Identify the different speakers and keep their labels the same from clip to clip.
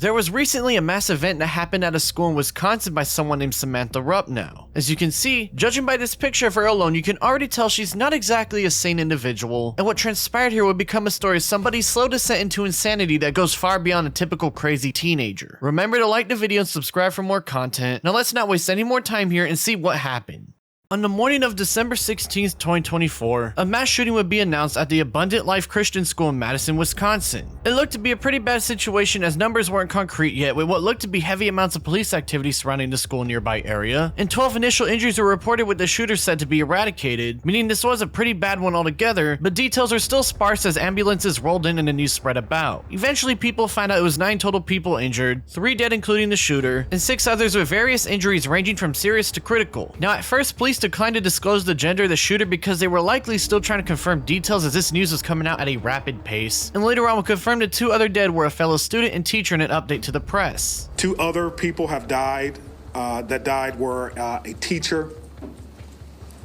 Speaker 1: There was recently a mass event that happened at a school in Wisconsin by someone named Samantha Rupnow. As you can see, judging by this picture of her alone, you can already tell she's not exactly a sane individual, and what transpired here would become a story of somebody's slow descent into insanity that goes far beyond a typical crazy teenager. Remember to like the video and subscribe for more content. Now let's not waste any more time here and see what happened. On the morning of December 16, 2024, a mass shooting would be announced at the Abundant Life Christian School in Madison, Wisconsin. It looked to be a pretty bad situation as numbers weren't concrete yet, with what looked to be heavy amounts of police activity surrounding the school nearby area, and 12 initial injuries were reported with the shooter said to be eradicated, meaning this was a pretty bad one altogether, but details are still sparse as ambulances rolled in and the news spread about. Eventually people found out it was 9 total people injured, 3 dead including the shooter, and 6 others with various injuries ranging from serious to critical. Now at first police declined to disclose the gender of the shooter because they were likely still trying to confirm details as this news was coming out at a rapid pace, and later on would confirm the 2 other dead were a fellow student and teacher in an update to the press.
Speaker 2: 2 other people have died. That died were a teacher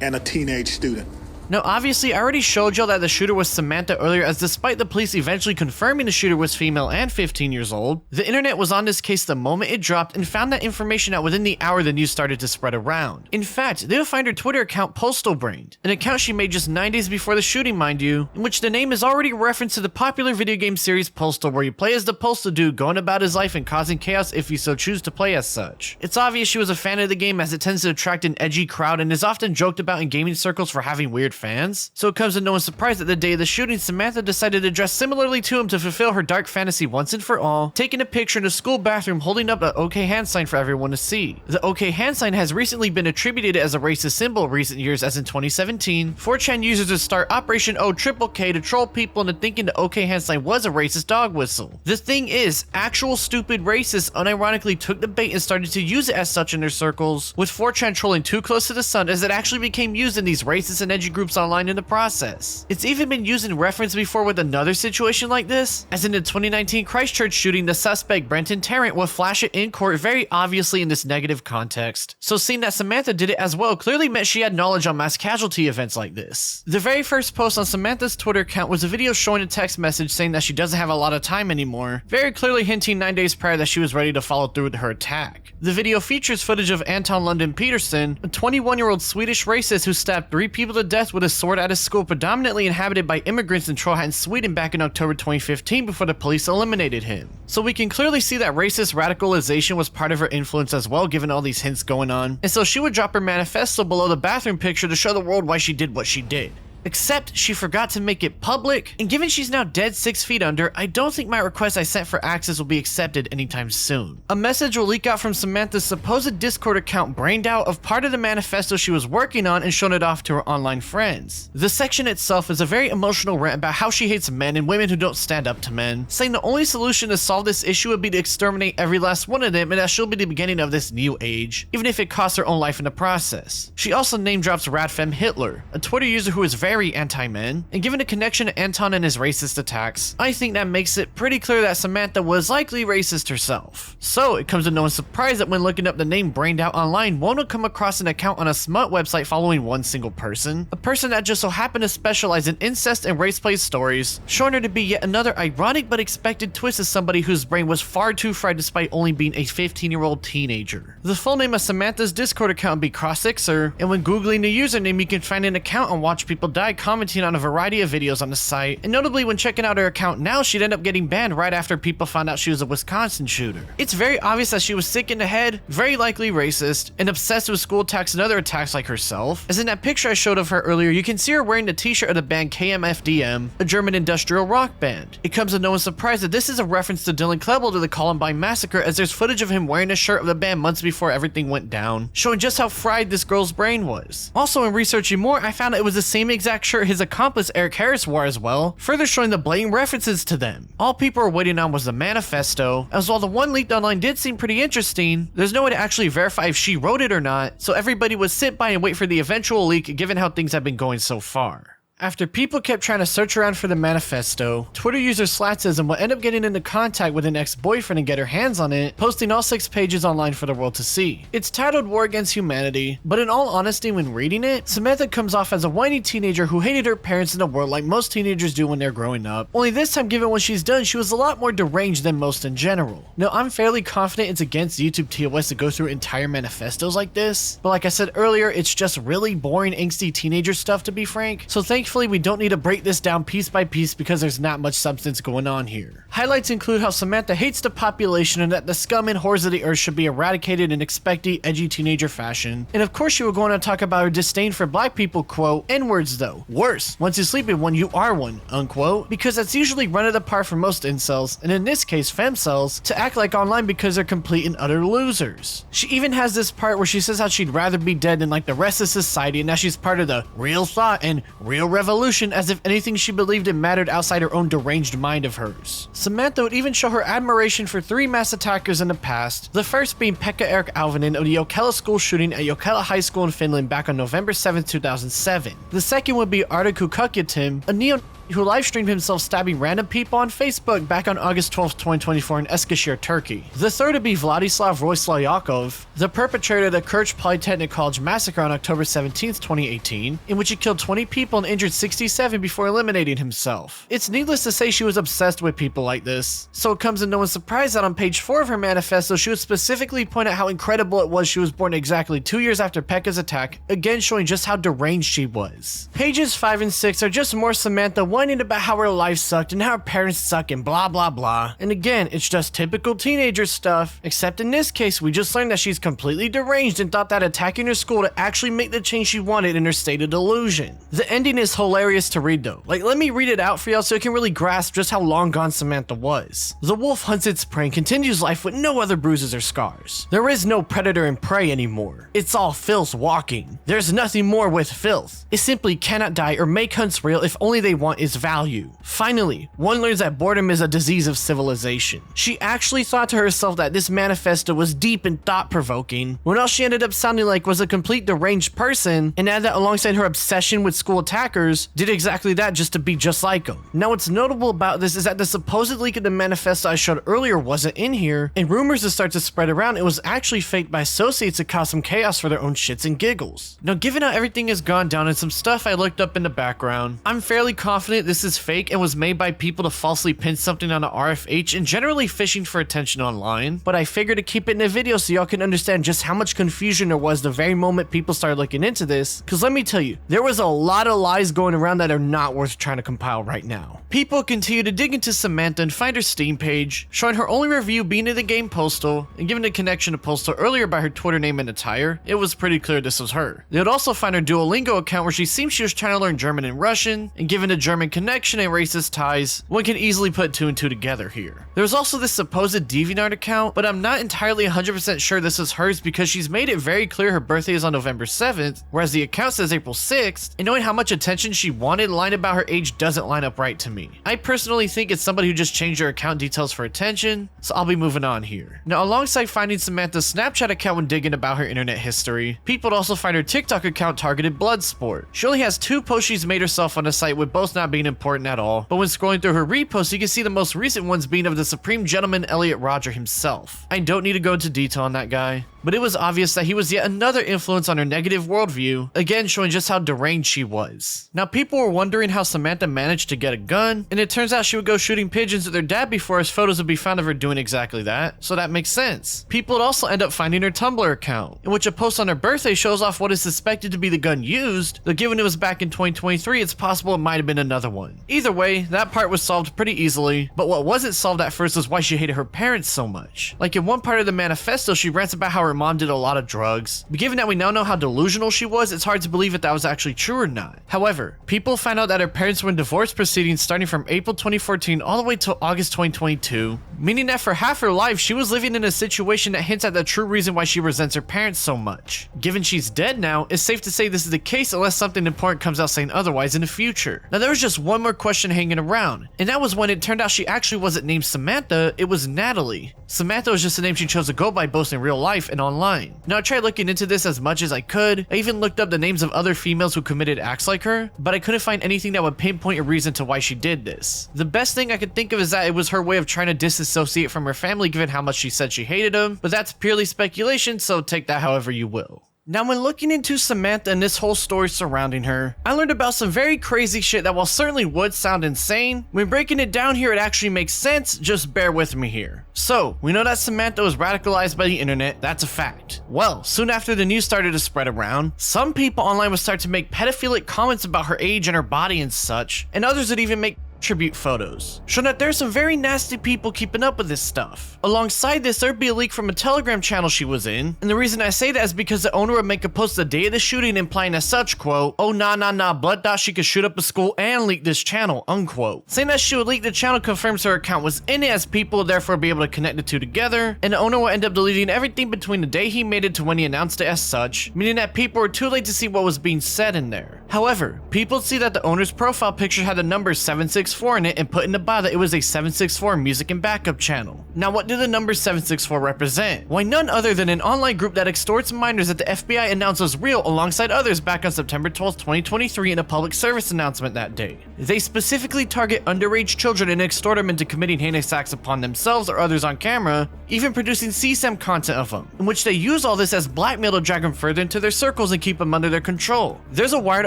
Speaker 2: and a teenage student.
Speaker 1: Now obviously I already showed y'all that the shooter was Samantha earlier, as despite the police eventually confirming the shooter was female and 15 years old, the internet was on this case the moment it dropped and found that information out within the hour the news started to spread around. In fact, they'll find her Twitter account Postal Brained, an account she made just 9 days before the shooting mind you, in which the name is already a reference to the popular video game series Postal, where you play as the postal dude going about his life and causing chaos if you so choose to play as such. It's obvious she was a fan of the game as it tends to attract an edgy crowd and is often joked about in gaming circles for having weird fans, so it comes as no one's surprise that the day of the shooting, Samantha decided to dress similarly to him to fulfill her dark fantasy once and for all, taking a picture in a school bathroom holding up an OK hand sign for everyone to see. The OK hand sign has recently been attributed as a racist symbol in recent years, as in 2017, 4chan users would start Operation O-Triple-K to troll people into thinking the OK hand sign was a racist dog whistle. The thing is, actual stupid racists unironically took the bait and started to use it as such in their circles, with 4chan trolling too close to the sun as it actually became used in these racist and edgy groups online in the process. It's even been used in reference before with another situation like this, as in the 2019 Christchurch shooting, the suspect Brenton Tarrant would flash it in court very obviously in this negative context. So seeing that Samantha did it as well clearly meant she had knowledge on mass casualty events like this. The very first post on Samantha's Twitter account was a video showing a text message saying that she doesn't have a lot of time anymore, very clearly hinting 9 days prior that she was ready to follow through with her attack. The video features footage of Anton Lundin Peterson, a 21-year-old Swedish racist who stabbed 3 people to death with a sword at his school predominantly inhabited by immigrants in Trollhättan, Sweden back in October 2015 before the police eliminated him. So we can clearly see that racist radicalization was part of her influence as well, given all these hints going on, and so she would drop her manifesto below the bathroom picture to show the world why she did what she did. Except she forgot to make it public, and given she's now dead 6 feet under, I don't think my request I sent for access will be accepted anytime soon. A message will leak out from Samantha's supposed Discord account Brained Out of part of the manifesto she was working on and shown it off to her online friends. The section itself is a very emotional rant about how she hates men and women who don't stand up to men, saying the only solution to solve this issue would be to exterminate every last one of them and that she'll be the beginning of this new age, even if it costs her own life in the process. She also name drops Radfem Hitler, a Twitter user who is very anti-men, and given the connection to Anton and his racist attacks, I think that makes it pretty clear that Samantha was likely racist herself. So it comes to no one's surprise that when looking up the name Brained Out online, one will come across an account on a smut website following one single person, a person that just so happened to specialize in incest and race-based stories, showing her to be yet another ironic but expected twist as somebody whose brain was far too fried despite only being a 15-year-old teenager. The full name of Samantha's Discord account would be Crossixer, and when googling the username you can find an account and watch people die commenting on a variety of videos on the site, and notably when checking out her account now she'd end up getting banned right after people found out she was a Wisconsin shooter. It's very obvious that she was sick in the head, very likely racist, and obsessed with school attacks and other attacks like herself, as in that picture I showed of her earlier you can see her wearing the t-shirt of the band KMFDM, a German industrial rock band. It comes as no one's surprise that this is a reference to Dylan Klebold to the Columbine massacre, as there's footage of him wearing a shirt of the band months before everything went down, showing just how fried this girl's brain was. Also in researching more I found out it was the same exact shirt his accomplice Eric Harris wore as well, further showing the blatant references to them. All people were waiting on was the manifesto, as while the one leaked online did seem pretty interesting, there's no way to actually verify if she wrote it or not, so everybody would sit by and wait for the eventual leak given how things have been going so far. After people kept trying to search around for the manifesto, Twitter user Slatism would end up getting into contact with an ex-boyfriend and get her hands on it, posting all 6 pages online for the world to see. It's titled War Against Humanity, but in all honesty when reading it, Samantha comes off as a whiny teenager who hated her parents in the world like most teenagers do when they're growing up. Only this time, given what she's done, she was a lot more deranged than most in general. Now, I'm fairly confident it's against YouTube TOS to go through entire manifestos like this, but like I said earlier, it's just really boring angsty teenager stuff to be frank, so thankfully we don't need to break this down piece by piece because there's not much substance going on here. Highlights include how Samantha hates the population and that the scum and whores of the earth should be eradicated in expecty, edgy teenager fashion, and of course she will go on to talk about her disdain for black people, quote, N-words though, worse, once you sleep with one you are one, unquote, because that's usually run of the par for most incels, and in this case femcels, to act like online because they're complete and utter losers. She even has this part where she says how she'd rather be dead than like the rest of society and that she's part of the real thought and real revolution, as if anything she believed in mattered outside her own deranged mind of hers. Samantha would even show her admiration for 3 mass attackers in the past, the first being Pekka Erik Alvinen of the Jokela school shooting at Jokela High School in Finland back on November 7, 2007. The second would be Arda Kukakyatim, a neo who livestreamed himself stabbing random people on Facebook back on August 12, 2024 in Eskişehir, Turkey. The third would be Vladislav Roislayakov, the perpetrator of the Kerch Polytechnic College massacre on October 17, 2018, in which he killed 20 people and injured 67 before eliminating himself. It's needless to say she was obsessed with people like this, so it comes as no one's surprise that on page 4 of her manifesto she would specifically point out how incredible it was she was born exactly 2 years after Pekka's attack, again showing just how deranged she was. Pages 5 and 6 are just more Samantha whining about how her life sucked and how her parents suck and blah blah blah. And again, it's just typical teenager stuff, except in this case we just learned that she's completely deranged and thought that attacking her school to actually make the change she wanted in her state of delusion. The ending is hilarious to read though. Like, let me read it out for y'all so you can really grasp just how long gone Samantha was. The wolf hunts its prey and continues life with no other bruises or scars. There is no predator and prey anymore. It's all filth walking. There's nothing more with filth. It simply cannot die or make hunts real if only they want its value. Finally, one learns that boredom is a disease of civilization. She actually thought to herself that this manifesto was deep and thought-provoking, when all she ended up sounding like was a complete deranged person, and add that alongside her obsession with school attackers, did exactly that just to be just like them. Now what's notable about this is that the supposed leak of the manifesto I showed earlier wasn't in here, and rumors that start to spread around it was actually faked by associates to cause some chaos for their own shits and giggles. Now given how everything has gone down and some stuff I looked up in the background, I'm fairly confident this is fake and was made by people to falsely pin something on a RFH and generally fishing for attention online, but I figured to keep it in a video so y'all can understand just how much confusion there was the very moment people started looking into this, cause let me tell you, there was a lot of lies going around that are not worth trying to compile right now. People continue to dig into Samantha and find her Steam page, showing her only review being in the game Postal, and given a connection to Postal earlier by her Twitter name and attire, it was pretty clear this was her. They would also find her Duolingo account where she seems she was trying to learn German and Russian, and given a German connection and racist ties, one can easily put 2 and 2 together here. There's also this supposed DeviantArt account, but I'm not entirely 100% sure this is hers because she's made it very clear her birthday is on November 7th, whereas the account says April 6th, and knowing how much attention she wanted, lying about her age doesn't line up right to me. I personally think it's somebody who just changed her account details for attention, so I'll be moving on here. Now, alongside finding Samantha's Snapchat account when digging about her internet history, people would also find her TikTok account targeted Bloodsport. She only has 2 posts she's made herself on the site, with both not being important at all, but when scrolling through her reposts, you can see the most recent ones being of the Supreme Gentleman Elliot Rodger himself. I don't need to go into detail on that guy, but it was obvious that he was yet another influence on her negative worldview, again showing just how deranged she was. Now people were wondering how Samantha managed to get a gun, and it turns out she would go shooting pigeons with her dad before his photos would be found of her doing exactly that, so that makes sense. People would also end up finding her Tumblr account, in which a post on her birthday shows off what is suspected to be the gun used, though given it was back in 2023 it's possible it might have been another one. Either way, that part was solved pretty easily, but what wasn't solved at first was why she hated her parents so much. Like in one part of the manifesto she rants about how her mom did a lot of drugs, but given that we now know how delusional she was, it's hard to believe if that was actually true or not. However, people found out that her parents were in divorce proceedings starting from April 2014 all the way till August 2022, meaning that for half her life she was living in a situation that hints at the true reason why she resents her parents so much. Given she's dead now, it's safe to say this is the case unless something important comes out saying otherwise in the future. Now there was just one more question hanging around, and that was when it turned out she actually wasn't named Samantha, it was Natalie. Samantha was just a name she chose to go by both in real life and and online. Now I tried looking into this as much as I could. I even looked up the names of other females who committed acts like her, but I couldn't find anything that would pinpoint a reason to why she did this. The best thing I could think of is that it was her way of trying to disassociate from her family given how much she said she hated them, but that's purely speculation, so take that however you will. Now, when looking into Samantha and this whole story surrounding her, I learned about some very crazy shit that while certainly would sound insane, when breaking it down here it actually makes sense, just bear with me here. So, we know that Samantha was radicalized by the internet, that's a fact. Well, soon after the news started to spread around, some people online would start to make pedophilic comments about her age and her body and such, and others would even make tribute photos, showing that there's some very nasty people keeping up with this stuff. Alongside this, there'd be a leak from a Telegram channel she was in, and the reason I say that is because the owner would make a post the day of the shooting implying as such, quote, "Oh nah, blood thought she could shoot up a school and leak this channel," unquote. Saying that she would leak the channel confirms her account was in it, as people would therefore be able to connect the two together, and the owner will end up deleting everything between the day he made it to when he announced it as such, meaning that people were too late to see what was being said in there. However, people see that the owner's profile picture had the number 764 in it and put in the bio that it was a 764 music and backup channel. Now what do the number 764 represent? Why, none other than an online group that extorts minors that the FBI announced was real alongside others back on September 12, 2023 in a public service announcement that day. They specifically target underage children and extort them into committing heinous acts upon themselves or others on camera, even producing CSAM content of them, in which they use all this as blackmail to drag them further into their circles and keep them under their control. There's a Wired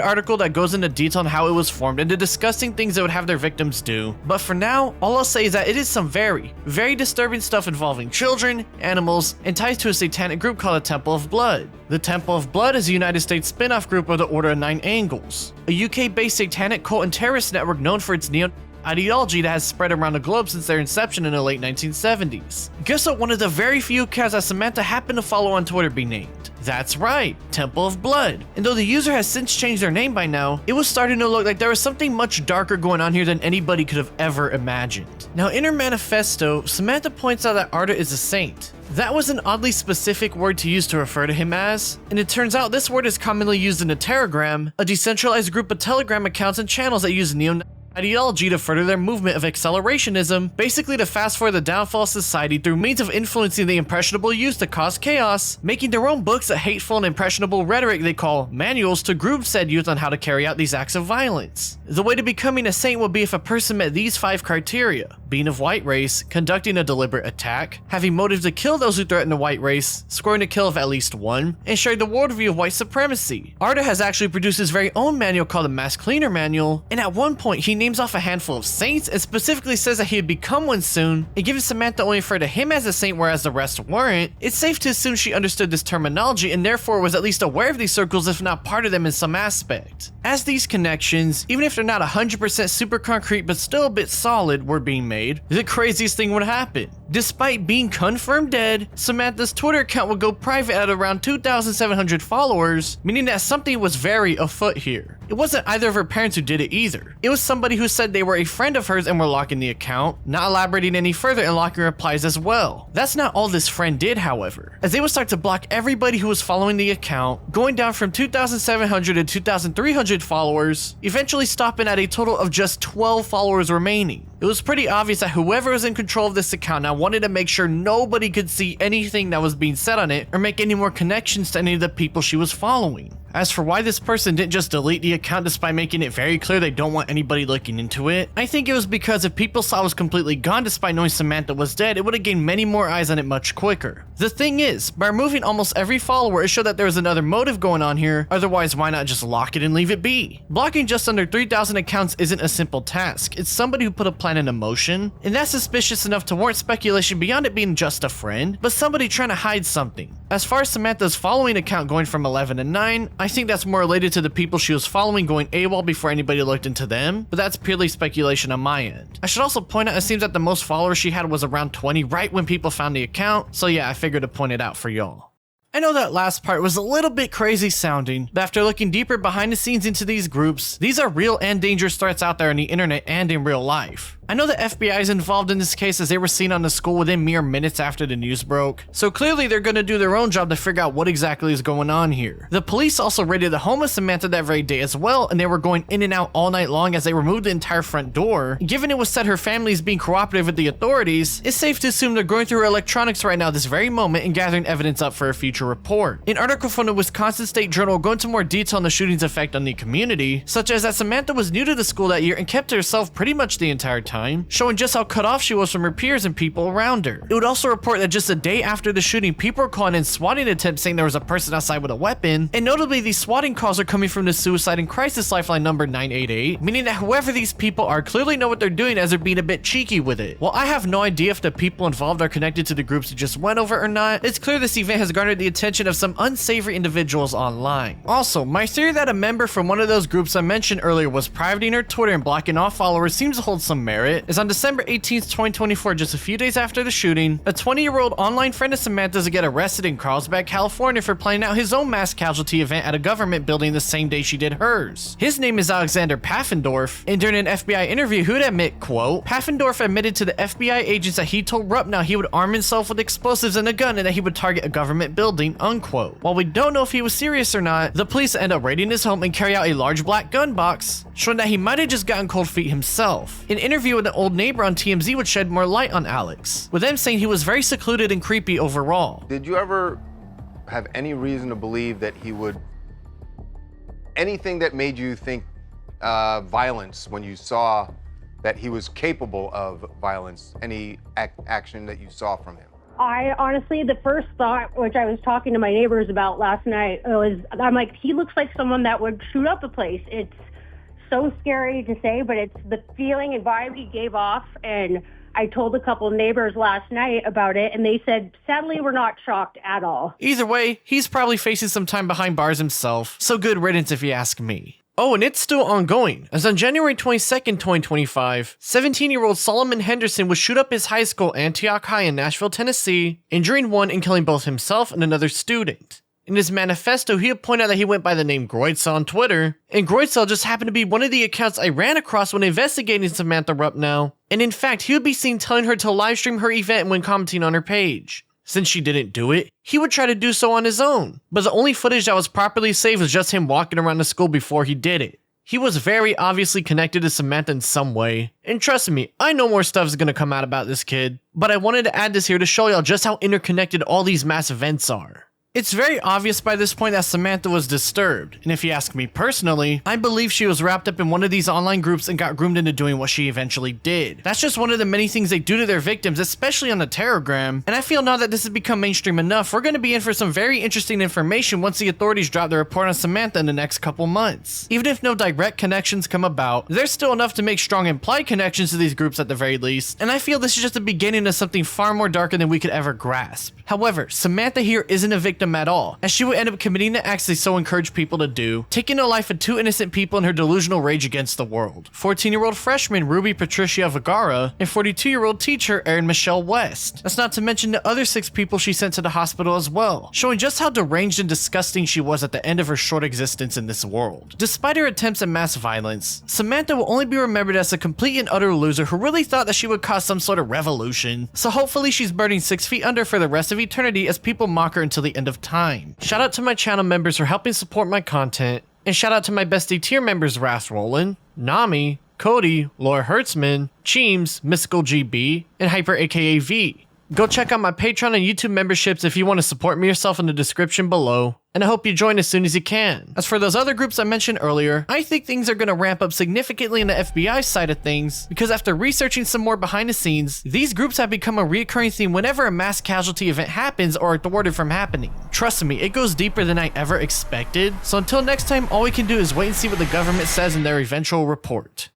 Speaker 1: article that goes into detail on how it was formed and the disgusting things they would have their victims do, but for now, all I'll say is that it is some very disturbing stuff involving children, animals, and ties to a satanic group called the Temple of Blood. The Temple of Blood is a United States spin-off group of the Order of Nine Angles, a UK-based satanic cult and terrorist network known for its ideology that has spread around the globe since their inception in the late 1970s. Guess what one of the very few accounts that Samantha happened to follow on Twitter be named? That's right, Temple of Blood. And though the user has since changed their name by now, it was starting to look like there was something much darker going on here than anybody could have ever imagined. Now in her manifesto, Samantha points out that Arda is a saint. That was an oddly specific word to use to refer to him as, and it turns out this word is commonly used in a Telegram, a decentralized group of Telegram accounts and channels that use ideology to further their movement of accelerationism, basically to fast forward the downfall of society through means of influencing the impressionable youth to cause chaos, making their own books of hateful and impressionable rhetoric they call manuals to groom said youth on how to carry out these acts of violence. The way to becoming a saint would be if a person met these 5 criteria: being of white race, conducting a deliberate attack, having motive to kill those who threaten the white race, scoring a kill of at least 1, and sharing the worldview of white supremacy. Arda has actually produced his very own manual called the Mass Cleaner Manual, and at one point he names off a handful of saints and specifically says that he would become one soon, and given Samantha only referred to him as a saint whereas the rest weren't, it's safe to assume she understood this terminology and therefore was at least aware of these circles if not part of them in some aspect. As these connections, even if they're not 100% super concrete but still a bit solid, were being made, the craziest thing would happen. Despite being confirmed dead, Samantha's Twitter account would go private at around 2,700 followers, meaning that something was very afoot here. It wasn't either of her parents who did it either. It was somebody who said they were a friend of hers and were locking the account, not elaborating any further and locking replies as well. That's not all this friend did, however, as they would start to block everybody who was following the account, going down from 2,700 to 2,300 followers, eventually stopping at a total of just 12 followers remaining. It was pretty obvious that whoever was in control of this account now wanted to make sure nobody could see anything that was being said on it or make any more connections to any of the people she was following. As for why this person didn't just delete the account despite making it very clear they don't want anybody looking into it, I think it was because if people saw it was completely gone despite knowing Samantha was dead, it would have gained many more eyes on it much quicker. The thing is, by removing almost every follower, it showed that there was another motive going on here, otherwise why not just lock it and leave it be? Blocking just under 3,000 accounts isn't a simple task, it's somebody who put a plan into motion, and that's suspicious enough to warrant speculation beyond it being just a friend, but somebody trying to hide something. As far as Samantha's following account going from 11 to 9, I think that's more related to the people she was following going AWOL before anybody looked into them, but that's purely speculation on my end. I should also point out it seems that the most followers she had was around 20 right when people found the account, so yeah, I figured to point it out for y'all. I know that last part was a little bit crazy sounding, but after looking deeper behind the scenes into these groups, these are real and dangerous threats out there on the internet and in real life. I know the FBI is involved in this case as they were seen on the school within mere minutes after the news broke, so clearly they're gonna do their own job to figure out what exactly is going on here. The police also raided the home of Samantha that very day as well, and they were going in and out all night long as they removed the entire front door. Given it was said her family is being cooperative with the authorities, it's safe to assume they're going through her electronics right now this very moment and gathering evidence up for a future report. An article from the Wisconsin State Journal will go into more detail on the shooting's effect on the community, such as that Samantha was new to the school that year and kept to herself pretty much the entire time, showing just how cut off she was from her peers and people around her. It would also report that just a day after the shooting, people were calling in swatting attempts saying there was a person outside with a weapon, and notably these swatting calls are coming from the Suicide and Crisis Lifeline number 988, meaning that whoever these people are clearly know what they're doing as they're being a bit cheeky with it. While I have no idea if the people involved are connected to the groups it just went over or not, it's clear this event has garnered the attention of some unsavory individuals online. Also, my theory that a member from one of those groups I mentioned earlier was privating her Twitter and blocking off followers seems to hold some merit, as on December 18th, 2024, just a few days after the shooting, a 20-year-old online friend of Samantha's get arrested in Carlsbad, California for planning out his own mass casualty event at a government building the same day she did hers. His name is Alexander Pfaffendorf, and during an FBI interview he would admit, quote, Pfaffendorf admitted to the FBI agents that he told Rupnow he would arm himself with explosives and a gun and that he would target a government building, unquote. While we don't know if he was serious or not, the police end up raiding his home and carry out a large black gun box, showing that he might have just gotten cold feet himself. An interview with an old neighbor on TMZ would shed more light on Alex, with them saying he was very secluded and creepy overall.
Speaker 3: Did you ever have any reason to believe that he would, anything that made you think violence when you saw that he was capable of violence, any action that you saw from him?
Speaker 4: I honestly, the first thought, which I was talking to my neighbors about last night, was I'm like, he looks like someone that would shoot up a place. It's so scary to say, but it's the feeling and vibe he gave off. And I told a couple of neighbors last night about it, and they said, sadly, we're not shocked at all.
Speaker 1: Either way, he's probably facing some time behind bars himself, so good riddance if you ask me. Oh, and it's still ongoing, as on January 22nd, 2025, 17-year-old Solomon Henderson would shoot up his high school, Antioch High in Nashville, Tennessee, injuring one and killing both himself and another student. In his manifesto, he would point out that he went by the name Groitzel on Twitter, and Groitzel just happened to be one of the accounts I ran across when investigating Samantha Rupnow, and in fact, he would be seen telling her to livestream her event when commenting on her page. Since she didn't do it, he would try to do so on his own, but the only footage that was properly saved was just him walking around the school before he did it. He was very obviously connected to Samantha in some way, and trust me, I know more stuff is gonna come out about this kid, but I wanted to add this here to show y'all just how interconnected all these mass events are. It's very obvious by this point that Samantha was disturbed, and if you ask me personally, I believe she was wrapped up in one of these online groups and got groomed into doing what she eventually did. That's just one of the many things they do to their victims, especially on the Telegram, and I feel now that this has become mainstream enough, we're going to be in for some very interesting information once the authorities drop their report on Samantha in the next couple months. Even if no direct connections come about, there's still enough to make strong implied connections to these groups at the very least, and I feel this is just the beginning of something far more darker than we could ever grasp. However, Samantha here isn't a victim at all, as she would end up committing the acts they so encourage people to do, taking the life of two innocent people in her delusional rage against the world. 14-year-old freshman Ruby Patricia Vergara and 42-year-old teacher Erin Michelle West. That's not to mention the other 6 people she sent to the hospital as well, showing just how deranged and disgusting she was at the end of her short existence in this world. Despite her attempts at mass violence, Samantha will only be remembered as a complete and utter loser who really thought that she would cause some sort of revolution, so hopefully she's burning 6 feet under for the rest of eternity as people mock her until the end of time. Shout out to my channel members for helping support my content, and shout out to my bestie tier members Ras Roland, Nami, Cody, Laura Hertzman, Cheems, Mystical GB, and Hyper aka V. Go check out my Patreon and YouTube memberships if you want to support me yourself in the description below, and I hope you join as soon as you can. As for those other groups I mentioned earlier, I think things are going to ramp up significantly in the FBI side of things, because after researching some more behind the scenes, these groups have become a recurring theme whenever a mass casualty event happens or are thwarted from happening. Trust me, it goes deeper than I ever expected, so until next time, all we can do is wait and see what the government says in their eventual report.